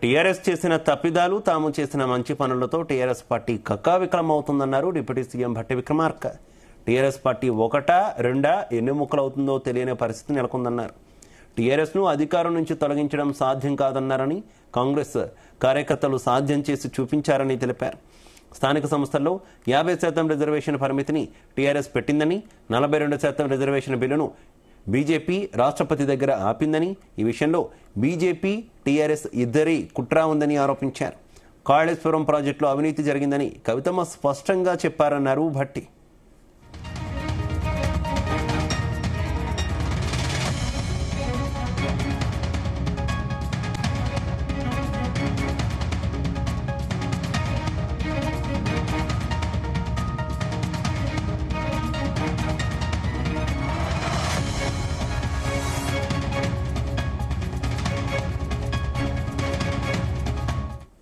TRS చేసిన తప్పిదాలు తాము చేసిన మంచి పనులతో టీఆర్ఎస్ పార్టీ కక్కావికలం అవుతుందన్నారు deputy CM Bhatti Vikramarka. TRS party ఒకటా రెండా ఎన్ని ముక్కలవుతుందో తెలియని పరిస్థితి నెలకొందన్నారు. టీఆర్ఎస్ను అధికారం నుంచి తొలగించడం సాధ్యం కాదన్నారని, కాంగ్రెస్ కార్యకర్తలు సాధ్యం చేసి చూపించారని తెలిపారు. స్థానిక సంస్థల్లో 50% రిజర్వేషన్ పరిమితిని టీఆర్ఎస్ పెట్టిందని, 42% రిజర్వేషన్ బిల్లును బీజేపీ రాష్ట్రపతి దగ్గర ఆపిందని, ఈ విషయంలో బీజేపీ టీఆర్ఎస్ ఇద్దరి కుట్ర ఉందని ఆరోపించారు. కాళేశ్వరం ప్రాజెక్టులో అవినీతి జరిగిందని కవితమ్మ స్పష్టంగా చెప్పారన్నారు భట్టి.